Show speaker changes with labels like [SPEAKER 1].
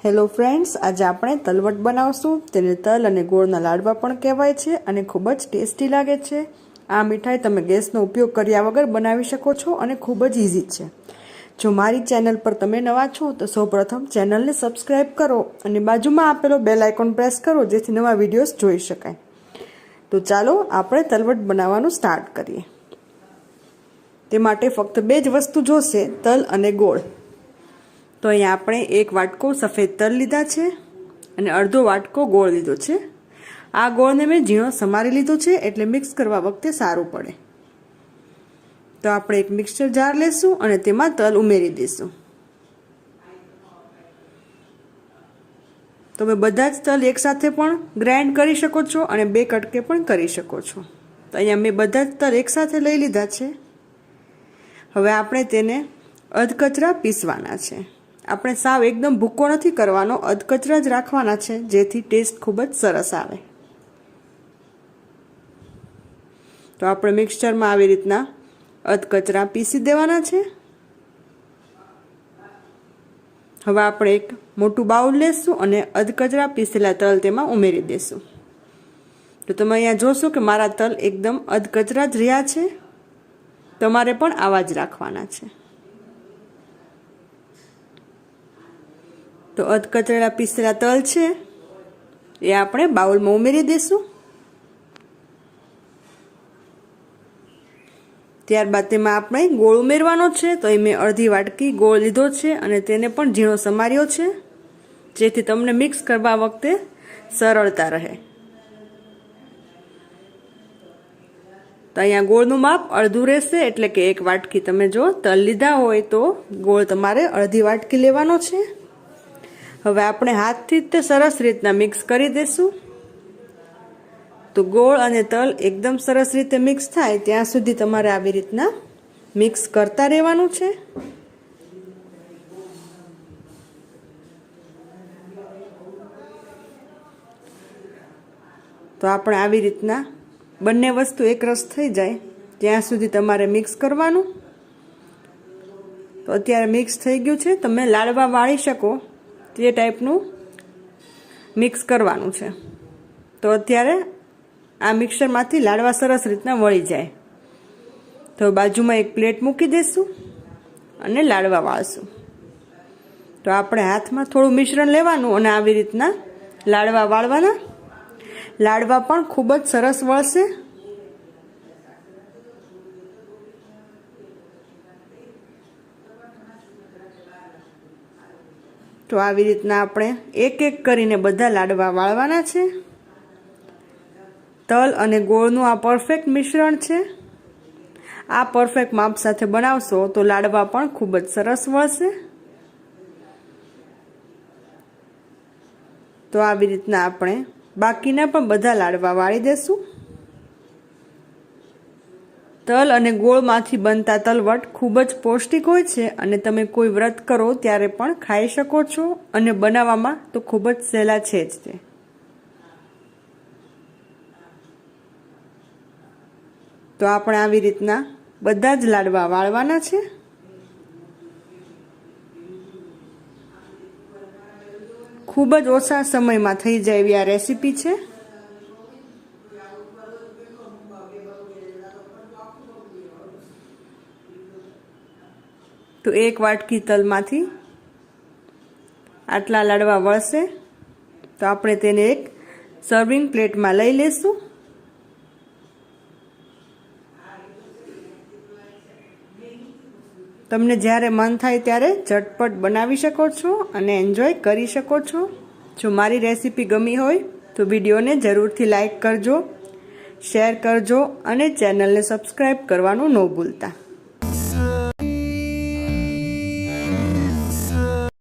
[SPEAKER 1] Hello friends, आज આપણે તલવટ બનાવશું। તેને તલ અને ગોળના લાડવા પણ કહેવાય છે અને ખૂબ જ ટેસ્ટી લાગે છે। આ મીઠાઈ તમે ગેસનો ઉપયોગ કર્યા વગર બનાવી શકો છો અને ખૂબ જ ઈઝી છે। જો મારી ચેનલ પર તમે નવા છો તો સૌપ્રથમ ચેનલને સબસ્ક્રાઇબ કરો અને બાજુમાં આપેલો બેલ આઇકોન પ્રેસ કરો જેથી નવા વિડિયોઝ જોઈ શકાય। તો ચાલો આપણે તલવટ બનાવવાનું સ્ટાર્ટ કરીએ। તે માટે ફક્ત બે જ વસ્તુ જોશે, તલ અને ગોળ। तो अहींया आपणे एक वाटको सफेद तल लीधा छे अने अर्धो वाटको गोळ लीधो छे। आ गोळने मैं झीणो समारी लीधो छे एटले मिक्स करवा वखते सारूं पड़े। तो आपणे एक मिक्सचर जार लेशुं अने तेमां तल उमेरी देशुं। તમે બધા જ તલ એકસાથે પણ ગ્રાઇન્ડ કરી શકો છો અને બે કટકે પણ કરી શકો છો। તો અહીંયા મેં બધા જ તલ એકસાથે લઈ લીધા છે। હવે આપણે તેને અધકચરા પીસવાના છે। આપણે સાવ એકદમ ભૂકો નથી કરવાનો, અધકચરા જ રાખવાના છે જેથી ટેસ્ટ ખૂબ જ સરસ આવે। તો આપણે મિક્સચરમાં આવી રીતના અધકચરા પીસી દેવાના છે। હવે આપણે એક મોટું બાઉલ લેશું અને અધકચરા પીસેલા તલ તેમાં ઉમેરી દેશું। તો તમે અહીંયા જોશો કે મારા તલ એકદમ અધકચરા જ રહ્યા છે। તમારે પણ આવા જ રાખવાના છે। तो अधकचरा पीसेला तल छे ए आपणे बाउल में उमेरी देशुं। त्यारबाद तेमां आपणे गोळ उमेरवानो छे। तो मैं अर्धी वाटकी गोळ लीधो छे अने तेने पण झीणो समार्यो छे जेथी तमने मिक्स करवा वखते सरळता रहे। तो अहींया गोळनुं माप अर्धुं रहेशे एटले के एक वाटकी तमे जो तल लीधा होय तो गोळ तमारे अर्धी वाटकी लेवानो छे। હવે આપણે હાથથી તે સરસ રીતના મિક્સ કરી દેશું। તો ગોળ અને તલ એકદમ સરસ રીતે મિક્સ થાય ત્યાં સુધી તમારે આવી રીતના મિક્સ કરતા રહેવાનું છે। તો આપણે આવી રીતના બંને વસ્તુ એકરસ થઈ જાય ત્યાં સુધી તમારે મિક્સ કરવાનું। તો અત્યારે મિક્સ થઈ ગયું છે। તમે લાડવા વાળી શકો તે ટાઈપનું મિક્સ કરવાનું છે। તો અત્યારે આ મિક્સરમાંથી લાડવા સરસ રીતના વળી જાય। તો બાજુમાં એક પ્લેટ મૂકી દઈશું અને લાડવા વાળશું। તો આપણે હાથમાં થોડું મિશ્રણ લેવાનું અને આવી રીતના લાડવા વાળવાના। લાડવા પણ ખૂબ જ સરસ વળશે। तो આવી રીતના આપણે એક એક કરીને બધા લાડવા વાળવાના છે। તલ અને ગોળનું આ પરફેક્ટ મિશ્રણ છે। આ પરફેક્ટ માપ સાથે બનાવશો તો લાડવા પણ ખૂબ જ સરસ વળશે। તો આવી રીતના આપણે બાકીના પણ બધા લાડવા વાળી દેશું। તલ અને ગોળમાંથી બનતા તલવટ ખૂબ જ પૌષ્ટિક હોય છે અને તમે કોઈ વ્રત કરો ત્યારે પણ ખાઈ શકો છો અને બનાવવામાં તો ખૂબ જ સહેલા છે જ તે। તો આપણે આવી રીતના બધા જ લાડવા વાળવાના છે। ખૂબ જ ઓછા સમયમાં થઈ જાય એવી આ રેસીપી છે। तो एक वाटकी तलमांथी आटला लाडवा वळशे। तो आपणे तेने एक सर्विंग प्लेट में लई लेशुं। तमने ज्यारे मन थाय त्यारे झटपट बनावी शको छो अने एन्जॉय करी शको छो। जो मारी रेसिपी गमी होय तो विडियोने जरूरथी लाइक करजो, शेर करजो अने चेनलने सब्सक्राइब करवानुं न भूलता।